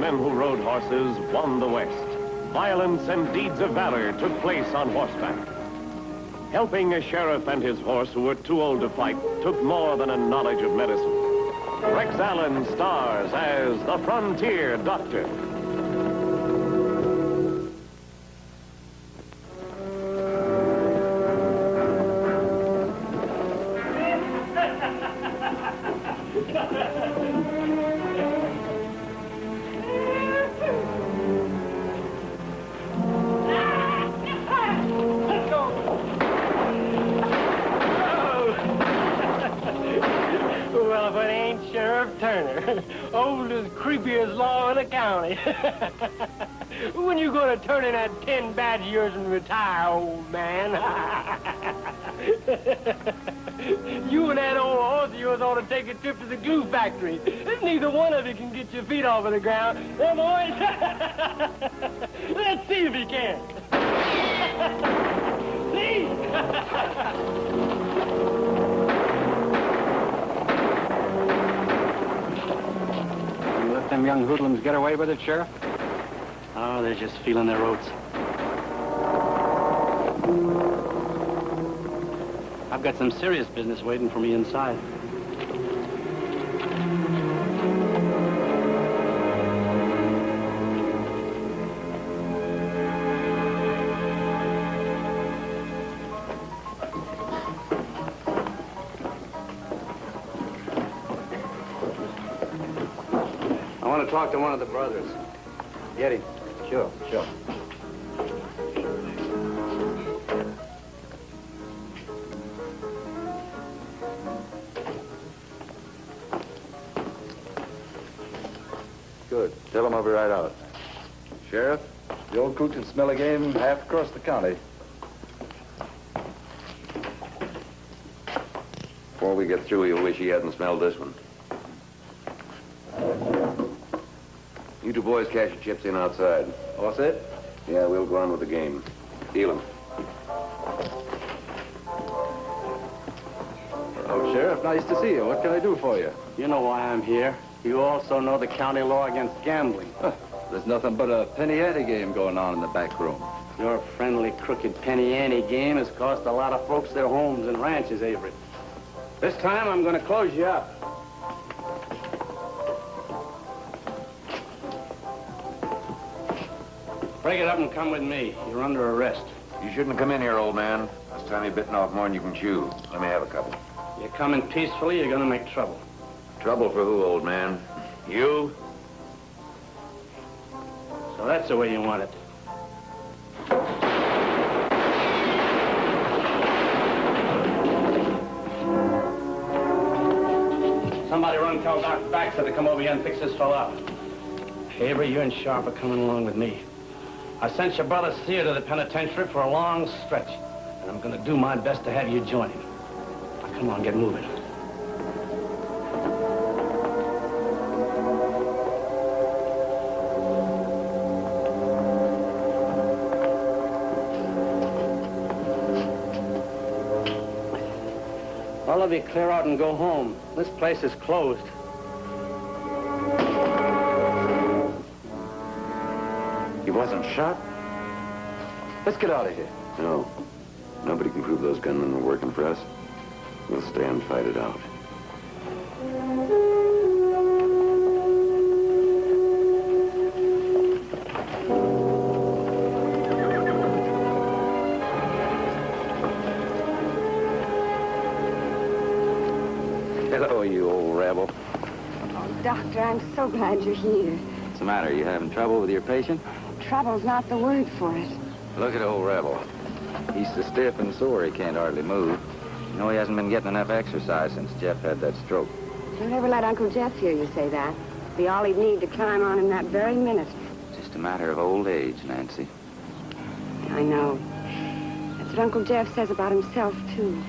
men who rode horses won the West. Violence and deeds of valor took place on horseback. Helping a sheriff and his horse who were too old to fight took more than a knowledge of medicine. Rex Allen stars as the Frontier Doctor. Oldest, creepiest law in the county. When you gonna turn in that 10 badge of yours and retire, old man? You and that old horse of yours ought to take a trip to the glue factory. Neither one of you can get your feet off of the ground. Hey, boys? Let's see if you can. See? Them young hoodlums get away with it, Sheriff? Oh, they're just feeling their oats. I've got some serious business waiting for me inside. I want to talk to one of the brothers. Get him. Sure. Good. Tell him I'll be right out. Sheriff, the old coot can smell a game half across the county. Before we get through, you'll wish he hadn't smelled this one. You two boys cash your chips in outside. All set? Yeah, we'll go on with the game. Deal them. Oh, Sheriff, nice to see you. What can I do for you? You know why I'm here. You also know the county law against gambling. There's nothing but a penny ante game going on in the back room. Your friendly, crooked penny ante game has cost a lot of folks their homes and ranches, Avery. This time, I'm going to close you up. Break it up and come with me. You're under arrest. You shouldn't have come in here, old man. This time you've bitten off more than you can chew. Let me have a couple. You're coming peacefully, you're going to make trouble. Trouble for who, old man? You? So that's the way you want it. Somebody run tell Dr. Baxter to come over here and fix this fellow up. Avery, you and Sharp are coming along with me. I sent your brother Sear to the penitentiary for a long stretch, and I'm going to do my best to have you join him. Now, come on, get moving. All of you clear out and go home. This place is closed. He wasn't shot? Let's get out of here. No. Nobody can prove those gunmen were working for us. We'll stay and fight it out. Hello, you old rebel. Oh, Doctor, I'm so glad you're here. What's the matter? You having trouble with your patient? Trouble's not the word for it. Look at old rebel. He's so stiff and sore he can't hardly move. You know, he hasn't been getting enough exercise since Jeff had that stroke. Don't ever let Uncle Jeff hear you say that. Be all he'd need to climb on him that very minute. Just a matter of old age, Nancy. I know. That's what Uncle Jeff says about himself, too.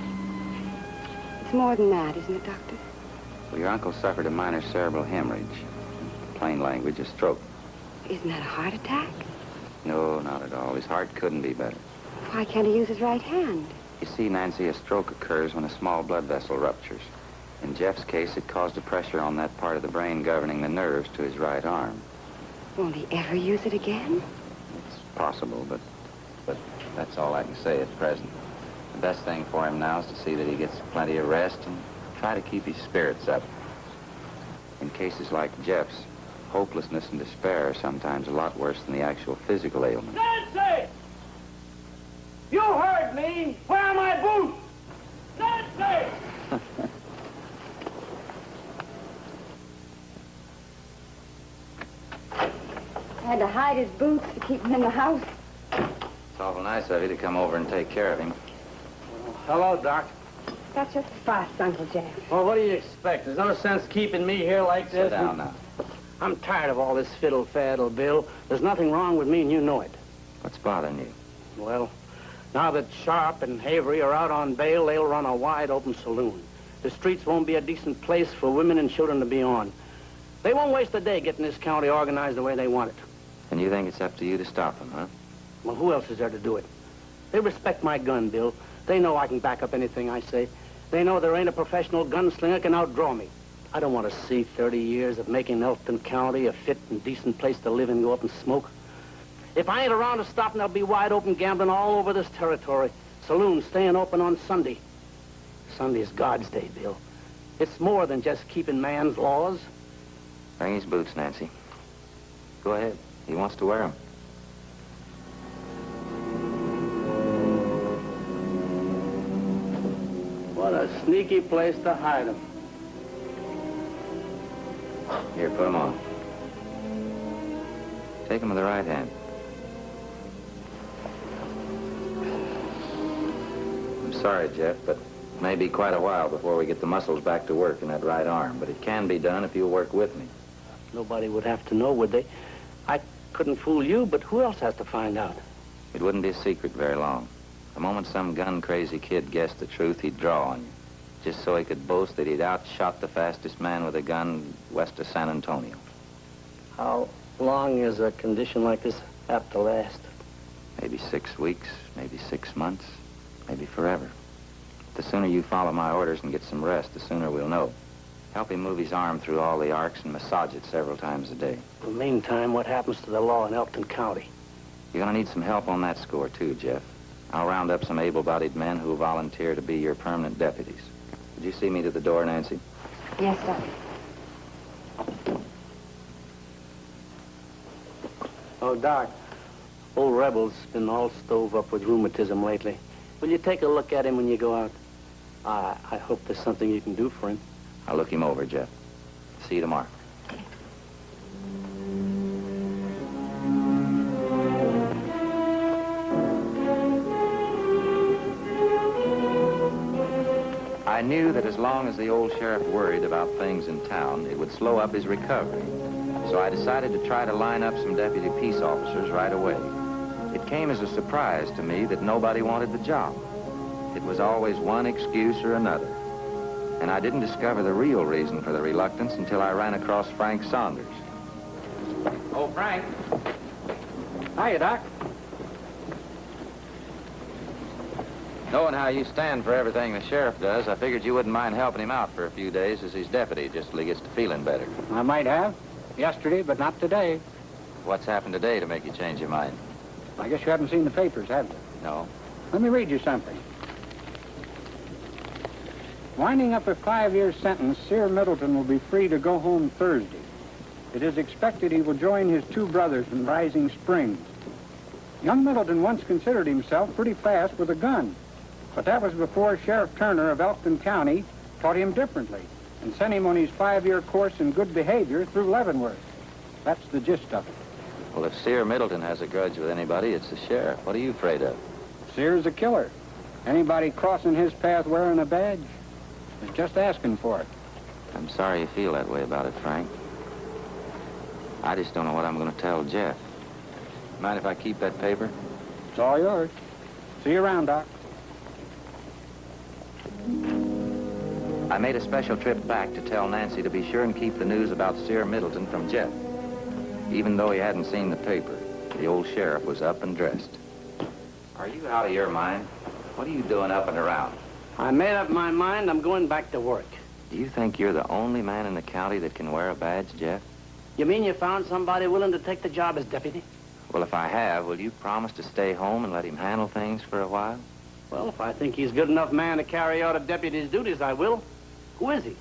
It's more than that, isn't it, Doctor? Well, your uncle suffered a minor cerebral hemorrhage. In plain language, a stroke. Isn't that a heart attack? No, not at all. His heart couldn't be better. Why can't he use his right hand? You see, Nancy, a stroke occurs when a small blood vessel ruptures. In Jeff's case, it caused a pressure on that part of the brain governing the nerves to his right arm. Won't he ever use it again? It's possible, but that's all I can say at present. The best thing for him now is to see that he gets plenty of rest and try to keep his spirits up. In cases like Jeff's, hopelessness and despair are sometimes a lot worse than the actual physical ailment. Nancy! You heard me! Where are my boots? Nancy! I had to hide his boots to keep him in the house. It's awful nice of you to come over and take care of him. Hello, Doc. That's just fuss, Uncle Jeff. Well, what do you expect? There's no sense keeping me here like this. Sit down now. I'm tired of all this fiddle-faddle, Bill. There's nothing wrong with me, and you know it. What's bothering you? Well, now that Sharp and Avery are out on bail, they'll run a wide-open saloon. The streets won't be a decent place for women and children to be on. They won't waste a day getting this county organized the way they want it. And you think it's up to you to stop them, huh? Well, who else is there to do it? They respect my gun, Bill. They know I can back up anything I say. They know there ain't a professional gunslinger can outdraw me. I don't want to see 30 years of making Elkton County a fit and decent place to live and go up and smoke. If I ain't around to stop them, there'll be wide-open gambling all over this territory. Saloons staying open on Sunday. Sunday is God's day, Bill. It's more than just keeping man's laws. Bring his boots, Nancy. Go ahead. He wants to wear them. What a sneaky place to hide them. Here, put them on. Take them with the right hand. I'm sorry, Jeff, but it may be quite a while before we get the muscles back to work in that right arm, but it can be done if you'll work with me. Nobody would have to know, would they? I couldn't fool you, but who else has to find out? It wouldn't be a secret very long. The moment some gun-crazy kid guessed the truth, he'd draw on you, just so he could boast that he'd outshot the fastest man with a gun west of San Antonio. How long is a condition like this apt to last? Maybe 6 weeks, maybe 6 months, maybe forever. The sooner you follow my orders and get some rest, the sooner we'll know. Help him move his arm through all the arcs and massage it several times a day. In the meantime, what happens to the law in Elkton County? You're gonna need some help on that score, too, Jeff. I'll round up some able-bodied men who will volunteer to be your permanent deputies. Would you see me to the door, Nancy? Yes, sir. Oh, Doc, old Rebel's been all stove up with rheumatism lately. Will you take a look at him when you go out? I hope there's something you can do for him. I'll look him over, Jeff. See you tomorrow. I knew that as long as the old sheriff worried about things in town, it would slow up his recovery. So I decided to try to line up some deputy peace officers right away. It came as a surprise to me that nobody wanted the job. It was always one excuse or another. And I didn't discover the real reason for the reluctance until I ran across Frank Saunders. Oh, Frank. Hiya, Doc. Knowing how you stand for everything the sheriff does, I figured you wouldn't mind helping him out for a few days as his deputy, just till he gets to feeling better. I might have. Yesterday, but not today. What's happened today to make you change your mind? I guess you haven't seen the papers, have you? No. Let me read you something. Winding up a 5-year sentence, Sear Middleton will be free to go home Thursday. It is expected he will join his 2 brothers in Rising Springs. Young Middleton once considered himself pretty fast with a gun, but that was before Sheriff Turner of Elkton County taught him differently and sent him on his 5-year course in good behavior through Leavenworth. That's the gist of it. Well, if Sear Middleton has a grudge with anybody, it's the sheriff. What are you afraid of? Sear's a killer. Anybody crossing his path wearing a badge is just asking for it. I'm sorry you feel that way about it, Frank. I just don't know what I'm going to tell Jeff. Mind if I keep that paper? It's all yours. See you around, Doc. I made a special trip back to tell Nancy to be sure and keep the news about Sear Middleton from Jeff. Even though he hadn't seen the paper, the old sheriff was up and dressed. Are you out of your mind? What are you doing up and around? I made up my mind I'm going back to work. Do you think you're the only man in the county that can wear a badge, Jeff? You mean you found somebody willing to take the job as deputy? Well, if I have, will you promise to stay home and let him handle things for a while? Well, if I think he's a good enough man to carry out a deputy's duties, I will. Who is he?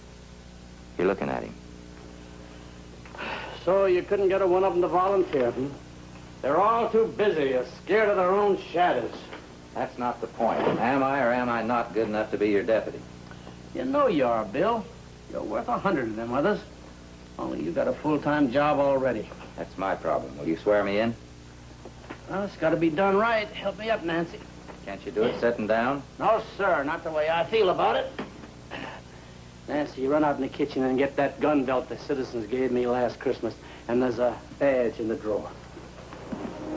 You're looking at him. So you couldn't get one of them to volunteer, hmm? They're all too busy, scared of their own shadows. That's not the point. Am I or am I not good enough to be your deputy? You know you are, Bill. You're worth 100 of them others. Only you got a full-time job already. That's my problem. Will you swear me in? Well, it's got to be done right. Help me up, Nancy. Can't you do it sitting down? No, sir. Not the way I feel about it. Nancy, you run out in the kitchen and get that gun belt the citizens gave me last Christmas. And there's a badge in the drawer.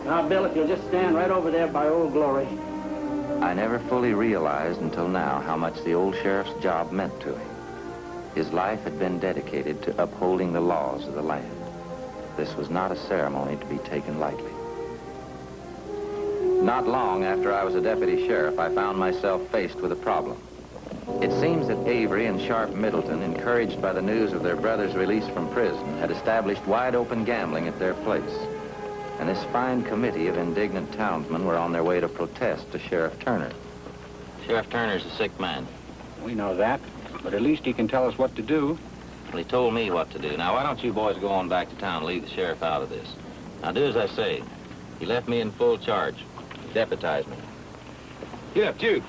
Now, Bill, if you'll just stand right over there by Old Glory. I never fully realized until now how much the old sheriff's job meant to him. His life had been dedicated to upholding the laws of the land. This was not a ceremony to be taken lightly. Not long after I was a deputy sheriff, I found myself faced with a problem. It seems that Avery and Sharp Middleton, encouraged by the news of their brother's release from prison, had established wide-open gambling at their place. And this fine committee of indignant townsmen were on their way to protest to Sheriff Turner. Sheriff Turner's a sick man. We know that, but at least he can tell us what to do. Well, he told me what to do. Now, why don't you boys go on back to town and leave the sheriff out of this? Now, do as I say. He left me in full charge. He deputized me. Get up, you.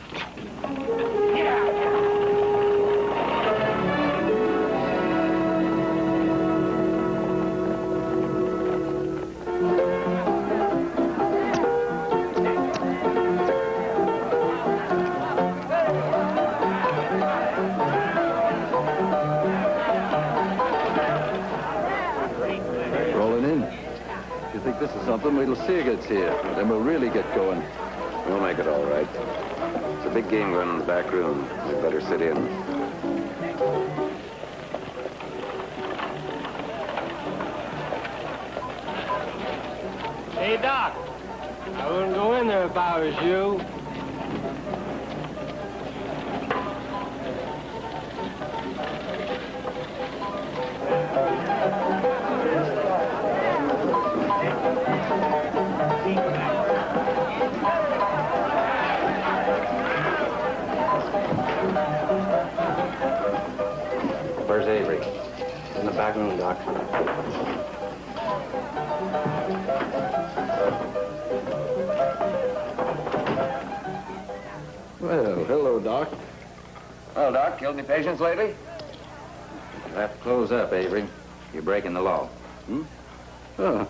This is something. We'll see who gets here. Then we'll really get going. We'll make it all right. It's a big game going in the back room. We'd better sit in. Hey, Doc. I wouldn't go in there if I was you. Where's Avery? In the back room, Doc. Well, hello, Doc. Well, Doc, killed any patients lately? You have to close up, Avery. You're breaking the law. Oh,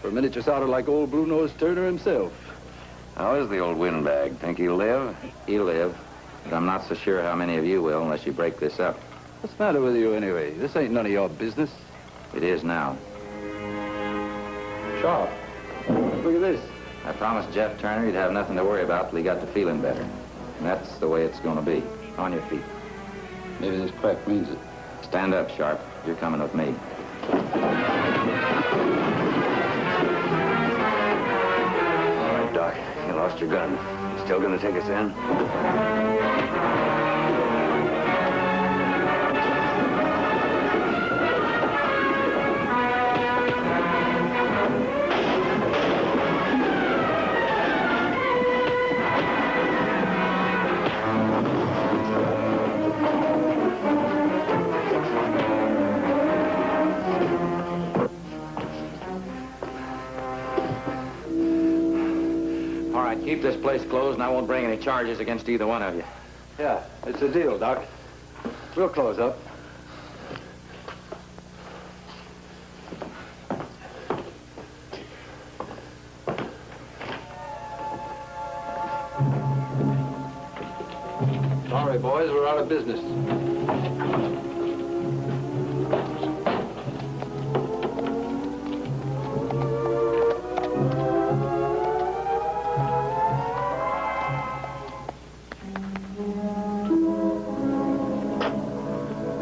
for a minute you sounded like old Blue-Nosed Turner himself. How is the old windbag? Think he'll live? He'll live, but I'm not so sure how many of you will unless you break this up. What's the matter with you, anyway? This ain't none of your business. It is now. Sharp. Look at this. I promised Jeff Turner he'd have nothing to worry about till he got to feeling better. And that's the way it's going to be. On your feet. Maybe this crack means it. Stand up, Sharp. You're coming with me. All right, Doc. You lost your gun. You still gonna take us in? Keep this place closed and I won't bring any charges against either one of you. Yeah, it's a deal, Doc. We'll close up. Sorry, boys, we're out of business.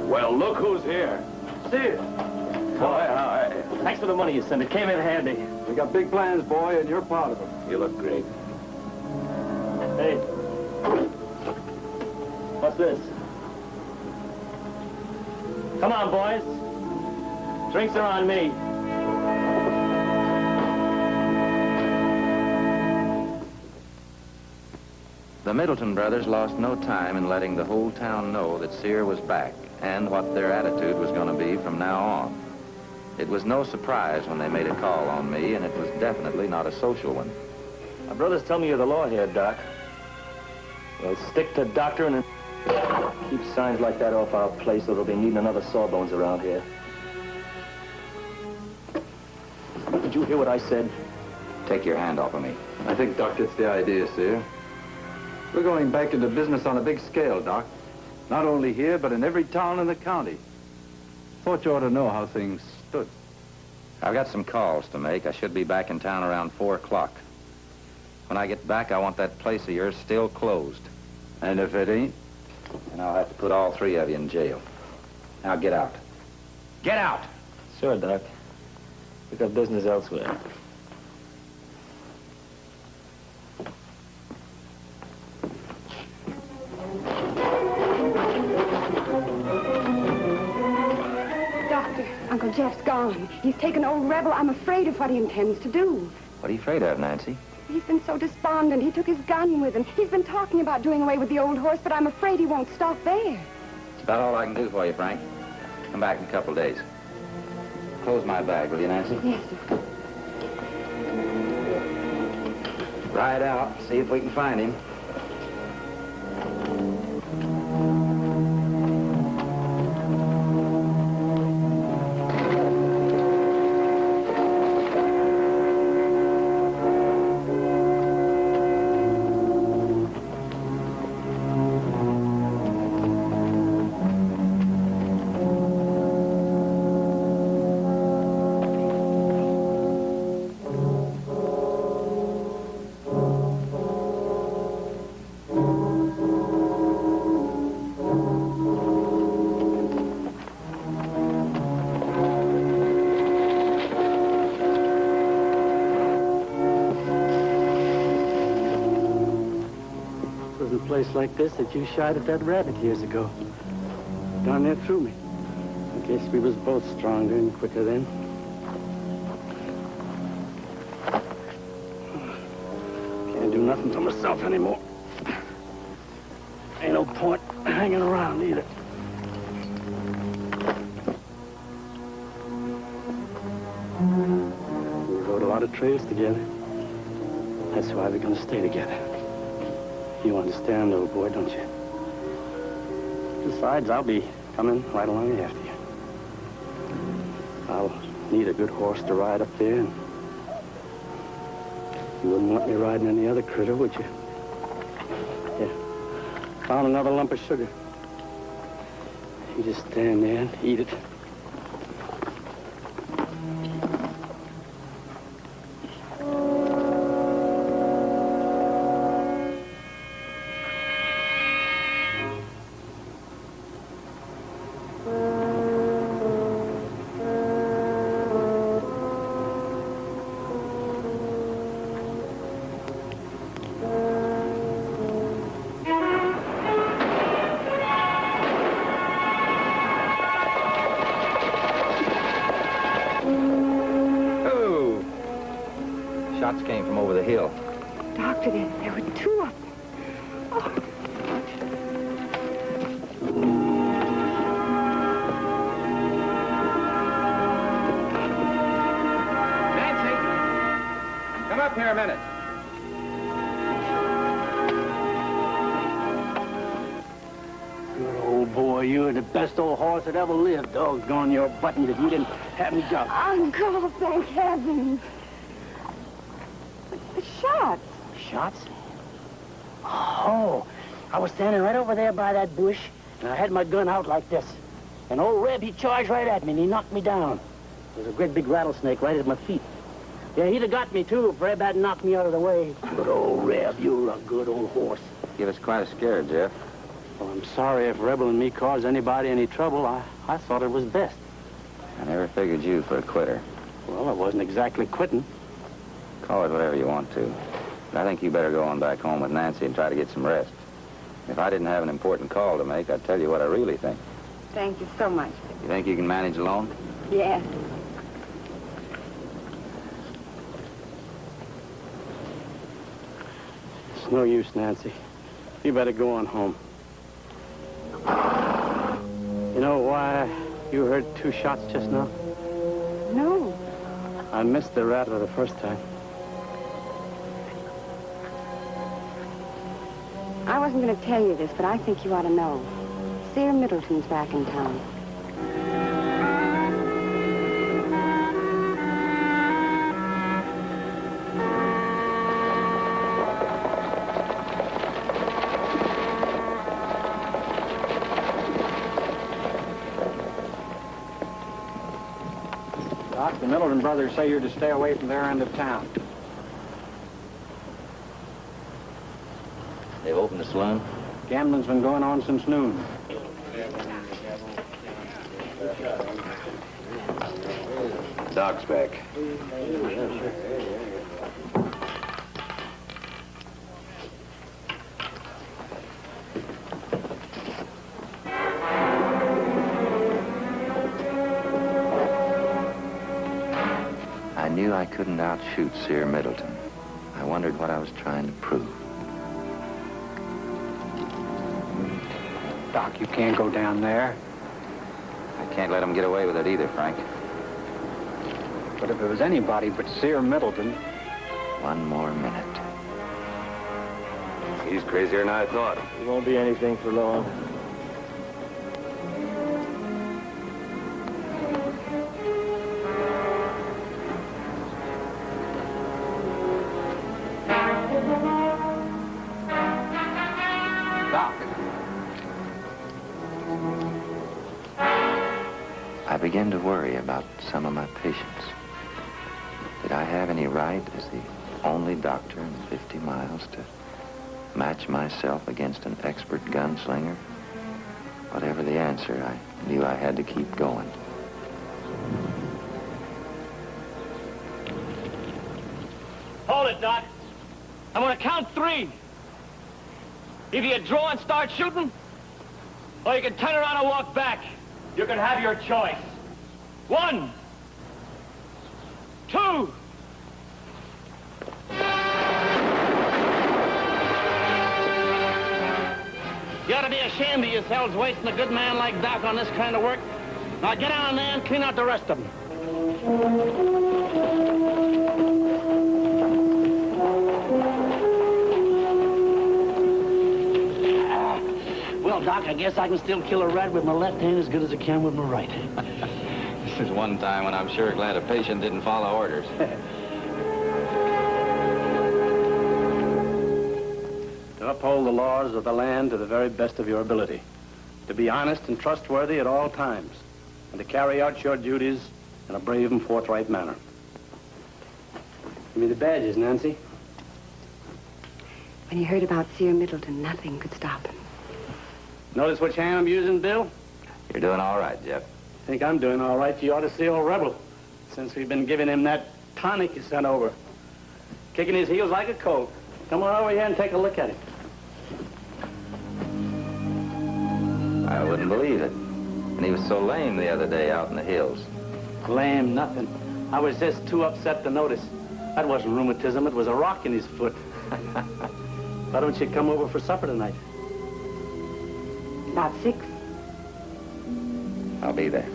Well, look who's here. Steve. Boy, Thanks for the money you sent. It came in handy. We got big plans, boy, and you're part of them. you look great. Hey. What's this? Come on, boys. Drinks are on me. The Middleton brothers lost no time in letting the whole town know that Sear was back and what their attitude was going to be from now on. It was no surprise when they made a call on me, and it was definitely not a social one. My brothers tell me you're the law here, Doc. Well, stick to doctor and keep signs like that off our place, or they'll be needing another sawbones around here. Did you hear what I said? Take your hand off of me. I think Doc gets the idea, Sear. We're going back into business on a big scale, Doc. Not only here, but in every town in the county. Thought you ought to know how things stood. I've got some calls to make. I should be back in town around 4 o'clock. When I get back, I want that place of yours still closed. And if it ain't? And I'll have to put all 3 of you in jail. Now get out. Get out! Sure, Doc. We got business elsewhere. Doctor, Uncle Jeff's gone. He's taken old Rebel. I'm afraid of what he intends to do. What are you afraid of, Nancy? He's been so despondent. He took his gun with him. He's been talking about doing away with the old horse, but I'm afraid he won't stop there. It's about all I can do for you, Frank. Come back in a couple of days. Close my bag, will you, Nancy? Yes, sir. Ride out, see if we can find him. Place like this that you shot at that rabbit years ago. Darn near threw me. I guess we was both stronger and quicker then. Can't do nothing for myself anymore. Ain't no point hanging around either. We rode a lot of trails together. That's why we're gonna stay together. You understand, old boy, don't you? Besides, I'll be coming right along after you. I'll need a good horse to ride up there, and you wouldn't want me riding any other critter, would you? Yeah. Found another lump of sugar. You just stand there and eat it. Shots came from over the hill. Doctor, there were 2 of them. Oh. Nancy! Come up here a minute. Good old boy, you're the best old horse that ever lived. Doggone your buttons if you didn't have me jump. Uncle, thank heavens. The shots. Shots? Oh, I was standing right over there by that bush, and I had my gun out like this. And old Reb, he charged right at me, and he knocked me down. There was a great big rattlesnake right at my feet. Yeah, he'd have got me, too, if Reb hadn't knocked me out of the way. Good old Reb, you're a good old horse. Give us quite a scare, Jeff. Well, I'm sorry if Rebel and me caused anybody any trouble. I thought it was best. I never figured you for a quitter. Well, I wasn't exactly quitting. Call it whatever you want to. But I think you better go on back home with Nancy and try to get some rest. If I didn't have an important call to make, I'd tell you what I really think. Thank you so much. You think you can manage alone? Yes. It's no use, Nancy. You better go on home. You know why you heard 2 shots just now? No. I missed the rattler the first time. I wasn't going to tell you this, but I think you ought to know. Sear Middleton's back in town. Doc, the Middleton brothers say you're to stay away from their end of town. They've opened the saloon? Gambling's been going on since noon. Doc's back. I knew I couldn't outshoot Sear Middleton. I wondered what I was trying to prove. Doc, you can't go down there. I can't let him get away with it either, Frank. But if it was anybody but Sear Middleton... One more minute. He's crazier than I thought. It won't be anything for long. Doc. I began to worry about some of my patients. Did I have any right as the only doctor in 50 miles to match myself against an expert gunslinger? Whatever the answer, I knew I had to keep going. Hold it, Doc. I'm gonna count 3. Either you draw and start shooting, or you can turn around and walk back. You can have your choice. 1, 2. You ought to be ashamed of yourselves wasting a good man like Doc on this kind of work. Now get down there and clean out the rest of them. Well, Doc, I guess I can still kill a rat with my left hand as good as I can with my right. This is one time when I'm sure glad a patient didn't follow orders. To uphold the laws of the land to the very best of your ability. To be honest and trustworthy at all times. And to carry out your duties in a brave and forthright manner. Give me the badges, Nancy. When he heard about Sear Middleton, nothing could stop him. Notice which hand I'm using, Bill? You're doing all right, Jeff. Think I'm doing all right. You ought to see old Rebel. Since we've been giving him that tonic you sent over. Kicking his heels like a colt. Come on over here and take a look at him. I wouldn't believe it. And he was so lame the other day out in the hills. Lame, nothing. I was just too upset to notice. That wasn't rheumatism, it was a rock in his foot. Why don't you come over for supper tonight? About 6. I'll be there.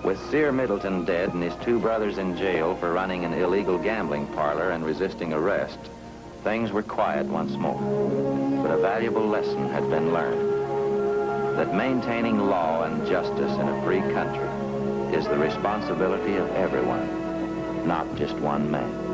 With Sear Middleton dead and his 2 brothers in jail for running an illegal gambling parlor and resisting arrest, things were quiet once more. But a valuable lesson had been learned. That maintaining law and justice in a free country is the responsibility of everyone, not just one man.